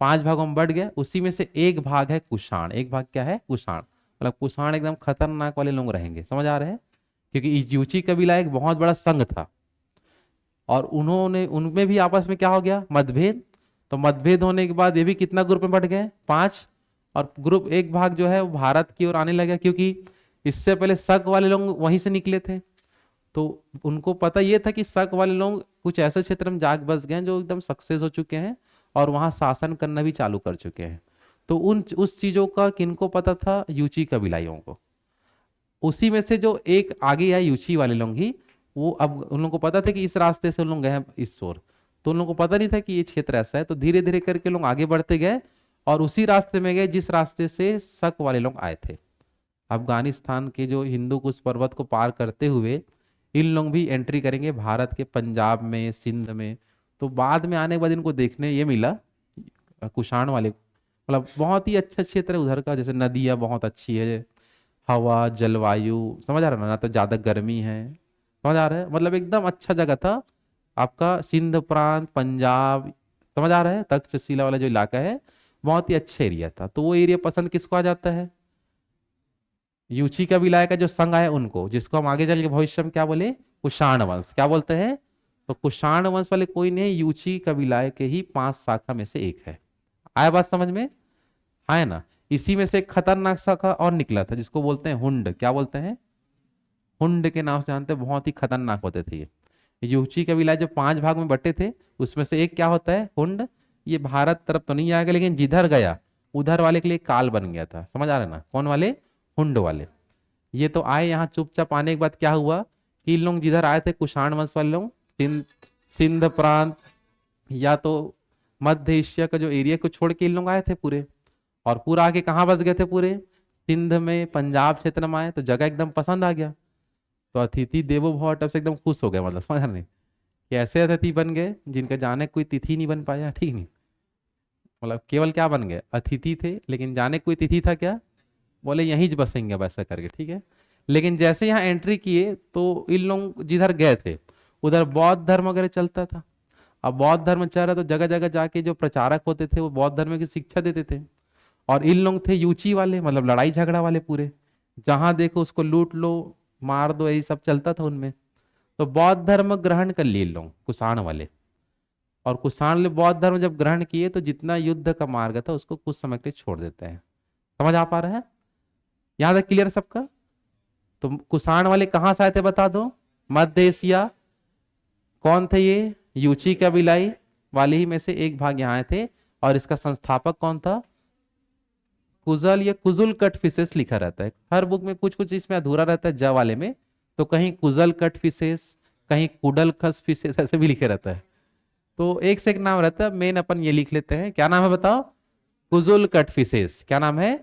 Speaker 1: 5 भागों में बढ़ गए। उसी में से एक भाग है कुषाण, एक भाग क्या है, कुषाण। मतलब कुषाण एकदम खतरनाक वाले लोग रहेंगे, समझ आ रहे हैं। क्योंकि यूची कबीला एक बहुत बड़ा संघ था, और उन्होंने उनमें भी आपस में क्या हो गया, मतभेद। तो मतभेद होने के बाद ये भी कितना ग्रुप में बढ़ गए, 5। और ग्रुप एक भाग जो है वो भारत की ओर आने लगा, क्योंकि इससे पहले शक वाले लोग वहीं से निकले थे। तो उनको पता ये था कि शक वाले लोग कुछ ऐसे क्षेत्र में जाग बस गए हैं जो एकदम सक्सेस हो चुके हैं और वहां शासन करना भी चालू कर चुके हैं। तो उस चीजों का किनको पता था, यूची कबीलाइयों को। उसी में से जो एक आगे आए यूची वाले लोग ही, वो अब उन लोगों को पता था कि इस रास्ते से उन लोग गए हैं इस ओर। तो उन लोगों को पता नहीं था कि ये क्षेत्र ऐसा है। तो धीरे धीरे करके लोग आगे बढ़ते गए और उसी रास्ते में गए जिस रास्ते से शक वाले लोग आए थे। अफगानिस्तान के जो हिंदू कुश पर्वत को पार करते हुए इन लोग भी एंट्री करेंगे भारत के पंजाब में, सिंध में। तो बाद में आने के बाद इनको देखने ये मिला, कुषाण वाले, मतलब बहुत ही अच्छा क्षेत्र है उधर का। जैसे नदियाँ बहुत अच्छी है, हवा, जलवायु, समझ आ रहा है ना तो ज्यादा गर्मी है, समझ आ रहा है, मतलब एकदम अच्छा जगह था आपका सिंध प्रांत, पंजाब, समझ आ रहा है। तक्षशिला वाला जो इलाका है बहुत ही अच्छा एरिया था। तो वो एरिया पसंद किसको आ जाता है, यूची कबीला का जो संघ है उनको, जिसको हम आगे चल के भविष्य में क्या बोले, कुषाण वंश, क्या बोलते हैं। तो कुषाण वंश वाले कोई नहीं, यूची कबीला के ही 5 शाखा में से एक है। आया बात समझ में, है ना। इसी में से एक खतरनाक शाखा और निकला था जिसको बोलते हैं हुंड, क्या बोलते हैं, हुंड के नाम से जानते हैं। बहुत ही खतरनाक होते थे ये यूची कबीला, जो 5 भाग में बटे थे उसमें से एक क्या होता है, हुंड। ये भारत तरफ तो नहीं आएगा, लेकिन जिधर गया उधर वाले के लिए काल बन गया था, समझ आ रहा है ना। कौन वाले, हुंड वाले। ये तो आए यहाँ चुपचाप, आने के बाद क्या हुआ कि इन लोग जिधर आए थे कुषाण वंश वाले लोग, सिंध प्रांत या तो मध्य एशिया का जो एरिया को छोड़ के इन लोग आए थे पूरे। और पूरा आके कहाँ बस गए थे, पूरे सिंध में, पंजाब क्षेत्र में आए। तो जगह एकदम पसंद आ गया। तो अतिथि देवो भव तब से एकदम खुश हो गए, मतलब समझ नहीं कि ऐसे अतिथि बन गए जिनका जाने कोई तिथि नहीं बन पाया, ठीक नहीं। मतलब केवल क्या बन गए, अतिथि थे, लेकिन जाने कोई तिथि था क्या, बोले यहीं बसेंगे वैसा करके, ठीक है। लेकिन जैसे यहाँ एंट्री किए तो इन लोग जिधर गए थे उधर बौद्ध धर्म वगैरह चलता था। अब बौद्ध धर्म चल रहा तो जगह जगह जाके जो प्रचारक होते थे वो बौद्ध धर्म की शिक्षा देते थे। और इन लोग थे यूची वाले, मतलब लड़ाई झगड़ा वाले पूरे, जहां देखो उसको लूट लो, मार दो, यही सब चलता था उनमें। तो बौद्ध धर्म ग्रहण कर लिए लोग, कुषाण वाले। और कुषाण ने बौद्ध धर्म जब ग्रहण किए तो जितना युद्ध का मार्ग था उसको कुछ समय के लिए छोड़ देते हैं। समझ आ पा रहा है, यहां तक क्लियर सबका। तो कुषाण वाले कहां से आए थे बता दो, मध्य एशिया। कौन थे ये, यूची कबीलाई वाले ही में से एक भाग यहाँ आए थे। और इसका संस्थापक कौन था, कुजल या कुजुल कट फिशेस लिखा रहता है हर बुक में, कुछ कुछ इसमें अधूरा रहता है ज वाले में। तो कहीं कुजल कट फिशेस, कहीं कुडल खस फिशेस, ऐसे भी लिखे रहता है। तो एक से एक नाम रहता है, मेन अपन ये लिख लेते हैं। क्या नाम है बताओ, कुजुल कट फिशेस। क्या नाम है,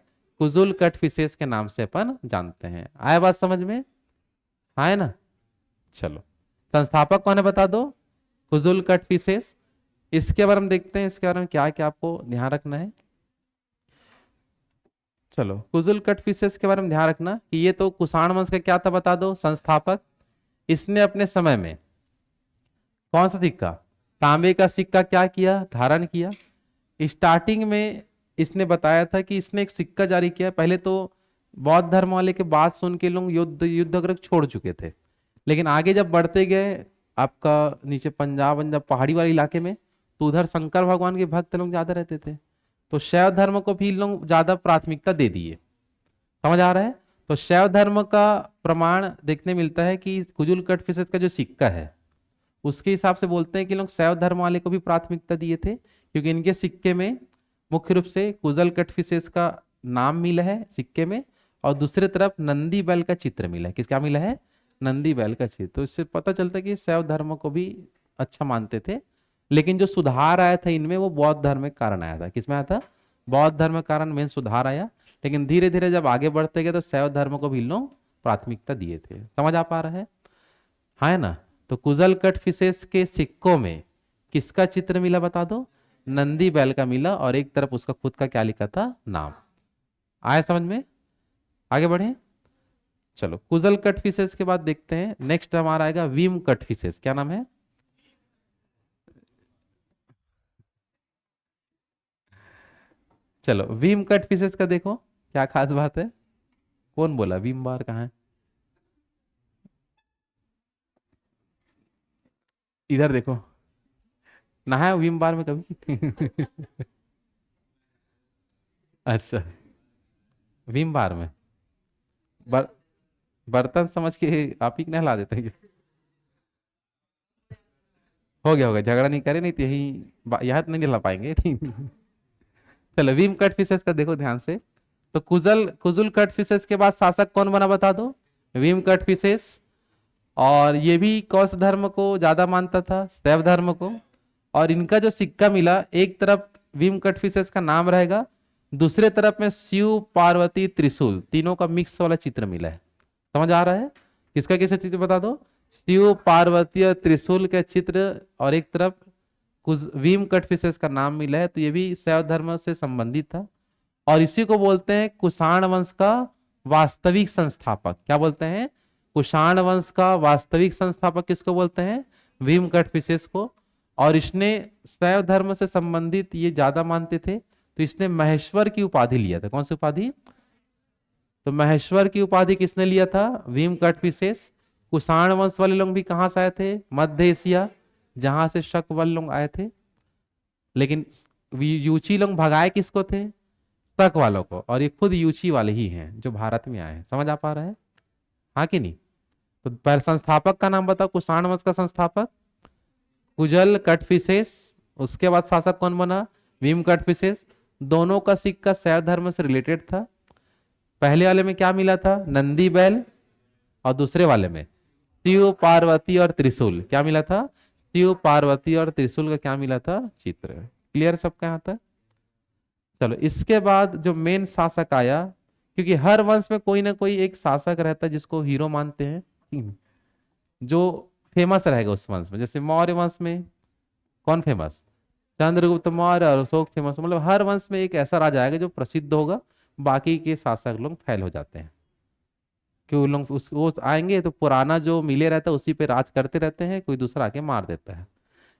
Speaker 1: कुजुल कट फिशेस के नाम से अपन जानते हैं। आया बात समझ में, आए ना। चलो संस्थापक कौन है बता दो, कुजुल कट फिशेस। इसके बारे में देखते हैं, इसके बारे में क्या क्या आपको ध्यान रखना है। चलो कुजुल कट फिशेस के बारे में ध्यान रखना कि ये तो कुषाण वंश का क्या था बता दो, संस्थापक। इसने अपने समय में कौन सा सिक्का, तांबे का सिक्का क्या किया, धारण किया। स्टार्टिंग में इसने बताया था कि इसने एक सिक्का जारी किया। पहले तो बौद्ध धर्म वाले के बात सुन के लोग युद्ध वगैरह छोड़ चुके थे। लेकिन आगे जब बढ़ते गए आपका नीचे पंजाब पहाड़ी वाले इलाके में, तो उधर शंकर भगवान के भक्त लोग ज्यादा रहते थे। तो शैव धर्म को भी लोग ज्यादा प्राथमिकता दे दिए, समझ आ रहा है। तो शैव धर्म का प्रमाण देखने मिलता है कि कुजुल कट फिशेस का जो सिक्का है उसके हिसाब से बोलते हैं कि लोग शैव धर्म वाले को भी प्राथमिकता दिए थे, क्योंकि इनके सिक्के में मुख्य रूप से कुजल कटफिसेस का नाम मिला है सिक्के में, और दूसरी तरफ नंदी बैल का चित्र मिला है। किसका मिला है? नंदी बैल का चित्र। तो इससे पता चलता है कि शैव धर्म को भी अच्छा मानते थे, लेकिन जो सुधार आया था इनमें वो बौद्ध धर्म के कारण आया था। किसमें आया था? बौद्ध धर्म के कारण मेन सुधार आया। लेकिन धीरे धीरे जब आगे बढ़ते गए तो शैव धर्म को भी इन लोग प्राथमिकता दिए थे। समझ आ पा रहा है? हाँ है ना? तो कुजल कटफिसेस के सिक्कों में किसका चित्र मिला बता दो? नंदी बैल का मिला, और एक तरफ उसका खुद का क्या लिखा था? नाम। आया समझ में? आगे बढ़े। चलो, कुजल कटफिसेस के बाद देखते हैं नेक्स्ट हमारा आएगा वीम कटफिसेस। क्या नाम है? चलो, वीम कटफिसेस का देखो क्या खास बात है। कौन बोला वीम बार कहाँ है? इधर देखो, नहाया वीम बार में कभी? अच्छा, वीम बार में बर, बर्तन समझ के आप ही नहला देते हैं क्या? हो गया, झगड़ा नहीं करे, नहीं तो यही यहाँ तो नहीं नहला पाएंगे। ठीक। चलो, वीम कट फिशेस का देखो ध्यान से। तो कुजुल कट फिशेस के बाद शासक कौन बना बता दो? Vim cut fishes. और ये भी कौश धर्म को ज्यादा मानता था, शैव धर्म को। और इनका जो सिक्का मिला, एक तरफ भीम कटफिसेस का नाम रहेगा, दूसरे तरफ में शिव पार्वती त्रिशूल तीनों का मिक्स वाला चित्र मिला है। समझ आ रहा है? किसका किसका चित्र बता दो? शिव पार्वती और त्रिशूल का चित्र, और एक तरफ कुछ भीम कटफिसेस का नाम मिला है। तो ये भी शैव धर्म से संबंधित था, और इसी को बोलते हैं कुषाण वंश का वास्तविक संस्थापक। क्या बोलते हैं? कुषाण वंश का वास्तविक संस्थापक किसको बोलते हैं? भीम कटफिसेस को। और इसने शैव धर्म से संबंधित ये ज्यादा मानते थे, तो इसने महेश्वर की उपाधि लिया था। कौन सी उपाधि? तो महेश्वर की उपाधि किसने लिया था? भीम कटफिसेस। कुषाण वंश वाले लोग भी कहां से आए थे? मध्य एशिया, जहां से शक वाले लोग आए थे। लेकिन यूची लोग भगाए किसको थे? शक वालों को। और ये खुद यूची वाले ही हैं जो भारत में आए हैं। समझ आ पा रहा है? हाँ कि नहीं? तो पहले संस्थापक का नाम बताओ, कुषाण वंश का संस्थापक कुजल कटफिसेस। उसके बाद शासक कौन बना? भीम कटफिसेस। दोनों का सिक्का शैव धर्म से रिलेटेड था। पहले वाले में क्या मिला था? नंदी बैल, और दूसरे वाले में शिव पार्वती और त्रिशूल। क्या मिला था? शिव पार्वती और त्रिशूल का क्या मिला था? चित्र। क्लियर सबका यहाँ तक? चलो, इसके बाद जो मेन शासक आया, क्योंकि हर वंश में कोई ना कोई एक शासक रहता है जिसको हीरो मानते हैं, जो फेमस रहेगा उस वंश में। जैसे मौर्य वंश में कौन फेमस? चंद्रगुप्त मौर्य और अशोक फेमस। मतलब हर वंश में एक ऐसा राजा आएगा जो प्रसिद्ध होगा, बाकी के शासक लोग फेल हो जाते हैं। कि वो लोग वो आएंगे तो पुराना जो मिले रहता है उसी पे राज करते रहते हैं, कोई दूसरा आके मार देता है।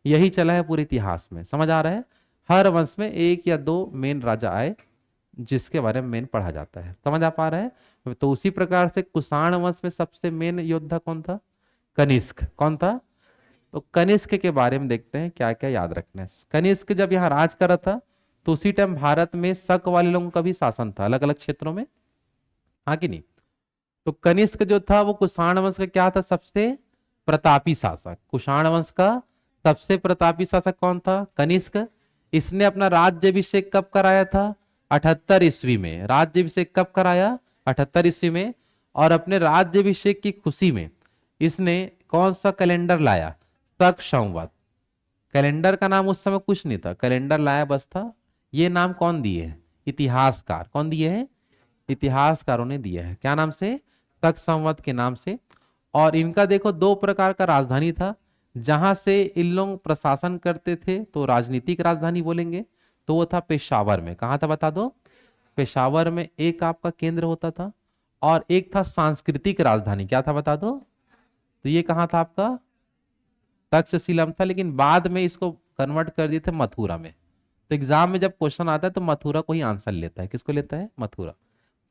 Speaker 1: यही चला है पूरे इतिहास में। समझ आ रहा है? हर वंश में एक या दो मेन राजा आए जिसके बारे में मेन पढ़ा जाता है। समझ आ पा रहा है? तो उसी प्रकार से कुषाण वंश में सबसे मेन योद्धा कौन था? कनिष्क। कौन था? तो कनिष्क के बारे में देखते हैं क्या क्या याद रखना है। कनिष्क जब यहाँ राज कर रहा था, तो उसी टाइम भारत में शक वाले लोगों का भी शासन था अलग अलग क्षेत्रों में। हाँ कि नहीं? तो कनिष्क जो था वो कुषाण वंश का क्या था? सबसे प्रतापी शासक। कुषाण वंश का सबसे प्रतापी शासक कौन था? कनिष्क। इसने अपना राज्यभिषेक कब कराया था? 78 ईस्वी में। राज्यभिषेक कब कराया? 78 ईस्वी में। और अपने राज्यभिषेक की खुशी में इसने कौन सा कैलेंडर लाया? शक संवत। कैलेंडर का नाम उस समय कुछ नहीं था, कैलेंडर लाया बस था। ये नाम कौन दिए है? इतिहासकार। कौन दिए हैं? इतिहासकारों ने दिया है। क्या नाम से? शक संवत के नाम से। और इनका देखो दो प्रकार का राजधानी था, जहां से इन लोग प्रशासन करते थे, तो राजनीतिक राजधानी बोलेंगे, तो वो था पेशावर में। कहा था बता दो? पेशावर में एक आपका केंद्र होता था, और एक था सांस्कृतिक राजधानी। क्या था बता दो? तो ये कहाँ था आपका? तक्षशिला में था, लेकिन बाद में इसको कन्वर्ट कर दिए थे मथुरा में। तो एग्जाम में जब क्वेश्चन आता है तो मथुरा को ही आंसर लेता है। किसको लेता है? मथुरा।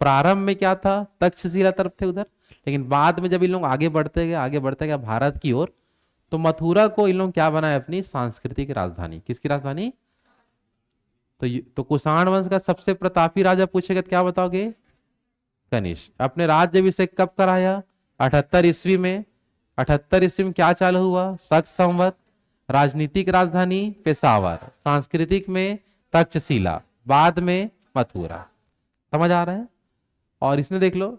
Speaker 1: प्रारंभ में क्या था? तक्षशिला तरफ थे उधर, लेकिन बाद में जब इन लोग आगे बढ़ते गए भारत की ओर, तो मथुरा को इन लोग क्या बनाया? अपनी सांस्कृतिक राजधानी। किसकी राजधानी? तो कुषाण वंश का सबसे प्रतापी राजा पूछेगा तो क्या बताओगे? कनिष्क। अपने राज्यभिषेक कब कराया? 78 ईस्वी में। 78 ईस्वी में क्या चालू हुआ? शक संवत। राजनीतिक राजधानी पेशावर, सांस्कृतिक में तक्षशिला, बाद में मथुरा। समझ आ रहा है? और इसने देख लो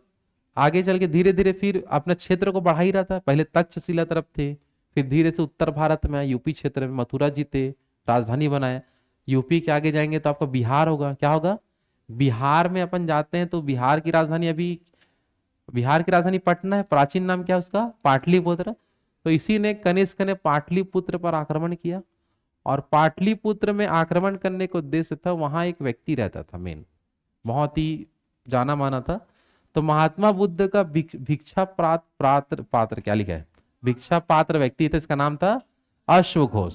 Speaker 1: आगे चल के धीरे धीरे फिर अपने क्षेत्र को बढ़ा ही रहा था। पहले तक्षशिला तरफ थे, फिर धीरे से उत्तर भारत में आए, यूपी क्षेत्र में मथुरा जीते, राजधानी बनाए। यूपी के आगे जाएंगे तो आपका बिहार होगा। क्या होगा? बिहार में अपन जाते हैं तो बिहार की राजधानी अभी, बिहार की राजधानी पटना है। प्राचीन नाम क्या है उसका? पाटलिपुत्र। तो इसी ने कनिष्क ने पाटलिपुत्र पर आक्रमण किया, और पाटलिपुत्र में आक्रमण करने का उद्देश्य था, वहां एक व्यक्ति रहता था मेन, बहुत ही जाना माना था। तो महात्मा बुद्ध का भिक्षा पात्र पात्र क्या लिखा है? भिक्षा पात्र व्यक्ति था, इसका नाम था अश्वघोष।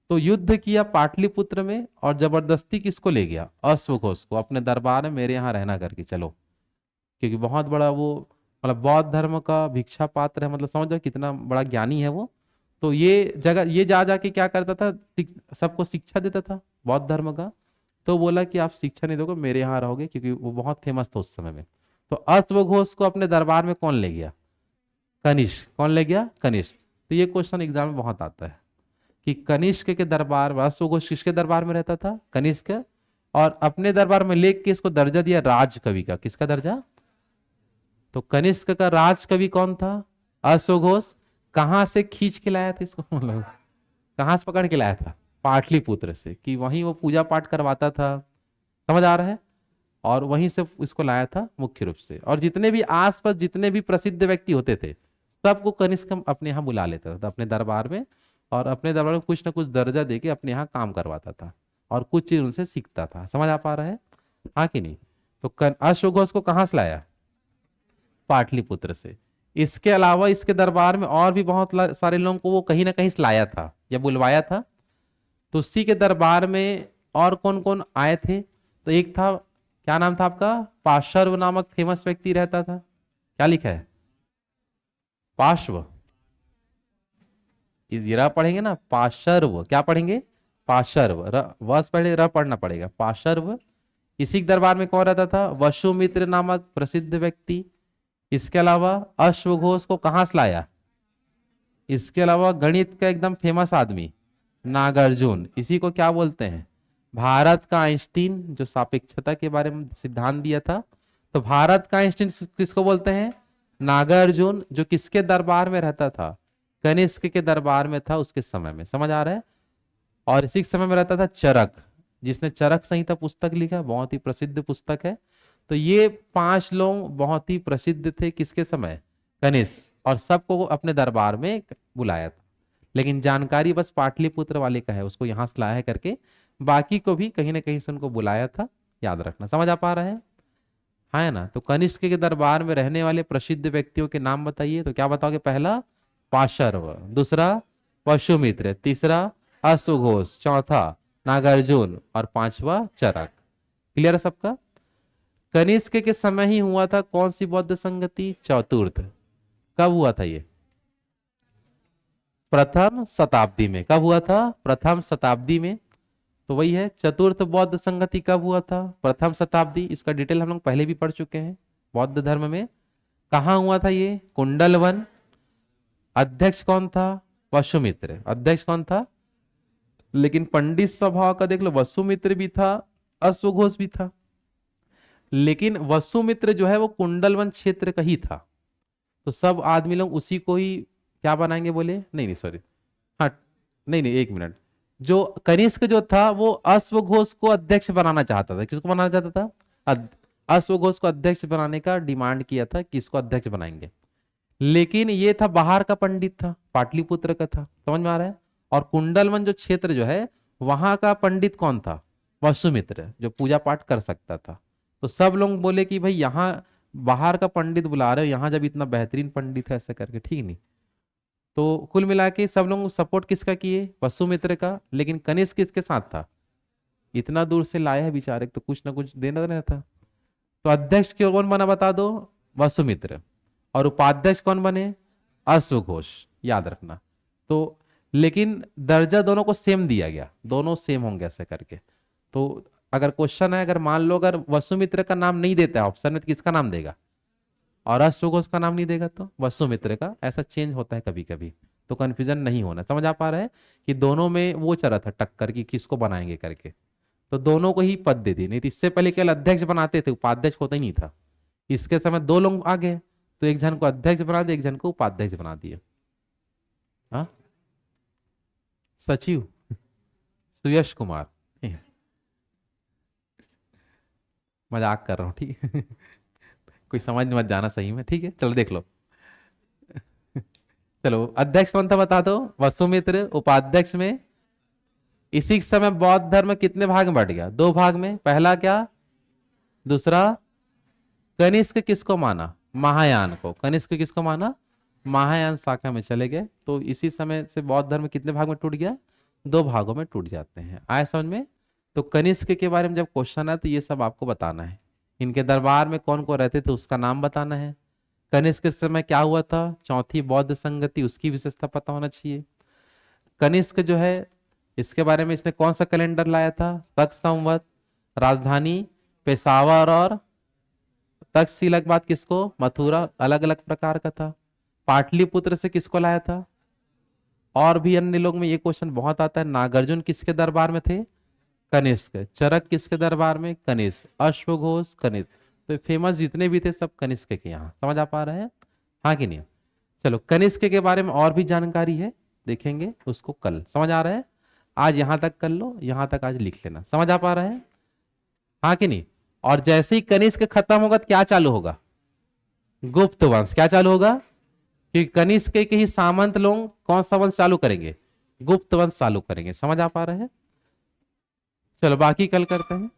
Speaker 1: तो युद्ध किया पाटलिपुत्र में, और जबरदस्ती किसको ले गया? अश्वघोष को अपने दरबार में, मेरे यहाँ रहना करके चलो। क्योंकि बहुत बड़ा वो, मतलब बौद्ध धर्म का भिक्षा पात्र है, मतलब समझ जाओ कितना बड़ा ज्ञानी है वो। तो ये जगह, ये जा जाके क्या करता था? सबको शिक्षा देता था बौद्ध धर्म का। तो बोला कि आप शिक्षा नहीं दोगे, मेरे यहाँ रहोगे, क्योंकि वो बहुत फेमस था उस समय में। तो अश्वघोष को अपने दरबार में कौन ले गया? कनिष्क। कौन ले गया? कनिष्क। तो ये क्वेश्चन एग्जाम में बहुत आता है कि कनिष्क के दरबार में, अश्वघोष किसके दरबार में रहता था? कनिष्क। और अपने दरबार में लेके इसको दर्जा दिया राज कवि का। किसका दर्जा? तो कनिष्क का राज कवि कौन था? अश्वघोष। कहां से खींच के लाया था इसको? मतलब कहां से पकड़ के लाया था? पाटलिपुत्र से, कि वहीं वो पूजा पाठ करवाता था। समझ आ रहा है? और वहीं से इसको लाया था मुख्य रूप से। और जितने भी आसपास जितने भी प्रसिद्ध व्यक्ति होते थे, सबको कनिष्क अपने यहाँ बुला लेता था अपने दरबार में, और अपने दरबार में कुछ ना कुछ दर्जा देके अपने यहाँ काम करवाता था, और कुछ चीज उनसे सीखता था। समझ आ पा रहा है? हाँ कि नहीं? तो अश्वघोष को कहाँ से लाया? पाटलिपुत्र से। इसके अलावा इसके दरबार में और भी बहुत सारे लोगों को वो कहीं ना कहीं से लाया था या बुलवाया था। तो उसी के दरबार में और कौन कौन आए थे? तो एक था, क्या नाम था आपका? पार्श्व नामक फेमस व्यक्ति रहता था। क्या लिखा है? पार्श्व। इस र पढ़ेंगे ना, पार्श्व। क्या पढ़ेंगे? पार्श्व। वस पहले र पढ़ना पड़ेगा, पार्श्व। इसी के दरबार में कौन रहता था? वसुमित्र नामक प्रसिद्ध व्यक्ति। इसके अलावा अश्वघोष को कहां से लाया? इसके अलावा गणित का एकदम फेमस आदमी नागार्जुन। इसी को क्या बोलते हैं? भारत का आइंस्टीन, जो सापेक्षता के बारे में सिद्धांत दिया था। तो भारत का आइंस्टीन किसको बोलते हैं? नागार्जुन। जो किसके दरबार में रहता था? कनिष्क के दरबार में था उसके समय में। समझ आ रहा है? और इसी समय में रहता था चरक, जिसने चरक संहिता पुस्तक लिखा, बहुत ही प्रसिद्ध पुस्तक है। तो ये 5 लोग बहुत ही प्रसिद्ध थे किसके समय? कनिष्क। और सबको अपने दरबार में बुलाया था। लेकिन जानकारी बस पाटलिपुत्र वाले का है, उसको यहां से लाया है करके। बाकी को भी कहीं ना कहीं से उनको बुलाया था, याद रखना। समझ आ पा रहा है? हाँ है ना? तो कनिष्क के दरबार में रहने वाले प्रसिद्ध व्यक्तियों के नाम बताइए। तो क्या बताओगे? पहला पार्श्व, दूसरा वसुमित्र, तीसरा अश्वघोष, चौथा नागार्जुन, और पांचवा चरक। क्लियर है सबका? कनिष्क के समय ही हुआ था कौन सी बौद्ध संगति? चतुर्थ। कब हुआ था ये? प्रथम शताब्दी में। कब हुआ था? प्रथम शताब्दी में। तो वही है, चतुर्थ बौद्ध संगति कब हुआ था? प्रथम शताब्दी। इसका डिटेल हम लोग पहले भी पढ़ चुके हैं बौद्ध धर्म में। कहाँ हुआ था ये? कुंडलवन। अध्यक्ष कौन था? वसुमित्र। अध्यक्ष कौन था? लेकिन पंडित स्वभाव का देख लो, वसुमित्र भी था, अश्वघोष भी था। लेकिन वसुमित्र जो है वो कुंडलवन क्षेत्र का ही था। तो सब आदमी लोग उसी को ही क्या बनाएंगे? बोले नहीं नहीं, सॉरी, हाँ नहीं नहीं, एक मिनट। जो कनिष्क जो था वो अश्वघोष को अध्यक्ष बनाना चाहता था। किसको बनाना चाहता था? अश्वघोष को अध्यक्ष बनाने का डिमांड किया था कि इसको अध्यक्ष बनाएंगे। लेकिन ये था बाहर का पंडित था, पाटलिपुत्र का था। समझ में आ रहा है? और कुंडलवन जो क्षेत्र जो है, वहां का पंडित कौन था? वसुमित्र, जो पूजा पाठ कर सकता था। तो सब लोग बोले कि भाई यहाँ बाहर का पंडित बुला रहे हो, यहाँ जब इतना बेहतरीन पंडित है, ऐसा करके, ठीक नहीं। तो कुल मिला के सब लोग सपोर्ट किसका किए? वसुमित्र का। लेकिन कनिष्क किसके साथ था? इतना दूर से लाया है बेचारे, तो कुछ ना कुछ देना रहना था। तो अध्यक्ष कौन बना बता दो? वसुमित्र। और उपाध्यक्ष कौन बने? अश्वघोष। याद रखना। तो लेकिन दर्जा दोनों को सेम दिया गया, दोनों सेम होंगे ऐसे करके। तो अगर क्वेश्चन है, अगर मान लो अगर वसुमित्र का नाम नहीं देता है ऑप्शन में, तो किसका नाम देगा? और अश्वघोष का नाम नहीं देगा तो वसुमित्र का। ऐसा चेंज होता है कभी कभी। तो कंफ्यूजन नहीं होना। समझ आ पा रहा है कि दोनों में वो चल रहा था टक्कर की किसको बनाएंगे करके, तो दोनों को ही पद दे दी। नहीं तो इससे पहले केवल अध्यक्ष बनाते थे, उपाध्यक्ष होता ही नहीं था। इसके समय दो लोग आ गए, तो एक जन को अध्यक्ष बना दिया, एक जन को उपाध्यक्ष बना दिया। हाँ, सचिव सुयश कुमार, मजाक कर रहा हूँ, ठीक है। कोई समझ मत जाना सही में, ठीक है, चलो देख लो। चलो अध्यक्ष कौन था बता दो, वसुमित्र। उपाध्यक्ष में इसी समय बौद्ध धर्म कितने भाग में बढ़ गया, दो भाग में। पहला क्या, दूसरा कनिष्क किसको माना, महायान को। कनिष्क किसको माना, महायान शाखा में चले गए। तो इसी समय से बौद्ध धर्म कितने भाग में टूट गया, दो भागों में टूट जाते हैं। आए समझ में। तो कनिष्क के बारे में जब क्वेश्चन है तो ये सब आपको बताना है। इनके दरबार में कौन कौन रहते थे उसका नाम बताना है। कनिष्क के समय क्या हुआ था, चौथी बौद्ध संगति, उसकी विशेषता पता होना चाहिए। कनिष्क जो है इसके बारे में इसने कौन सा कैलेंडर लाया था, शक संवत, राजधानी पेशावर और तक्षशिला के बाद किसको, मथुरा, अलग अलग प्रकार का था। पाटलिपुत्र से किसको लाया था, और भी अन्य लोग में ये क्वेश्चन बहुत आता है। नागार्जुन किसके दरबार में थे, कनिष्क। चरक किसके दरबार में, कनिष्क। अश्वघोष कनिष्क। तो फेमस जितने भी थे सब कनिष्क के यहाँ। समझ आ पा रहे हैं, हाँ कि नहीं। चलो कनिष्क के बारे में और भी जानकारी है, देखेंगे उसको कल। समझ आ रहा है, आज यहां तक कर लो, यहां तक आज लिख लेना। समझ आ पा रहा है, हाँ कि नहीं। और जैसे ही कनिष्क खत्म होगा तो क्या चालू होगा, गुप्त वंश। क्या चालू होगा, कि कनिष्क के ही सामंत लोग कौन सा वंश चालू करेंगे, गुप्त वंश चालू करेंगे। समझ आ पा रहे हैं, चलो बाकी कल करते हैं।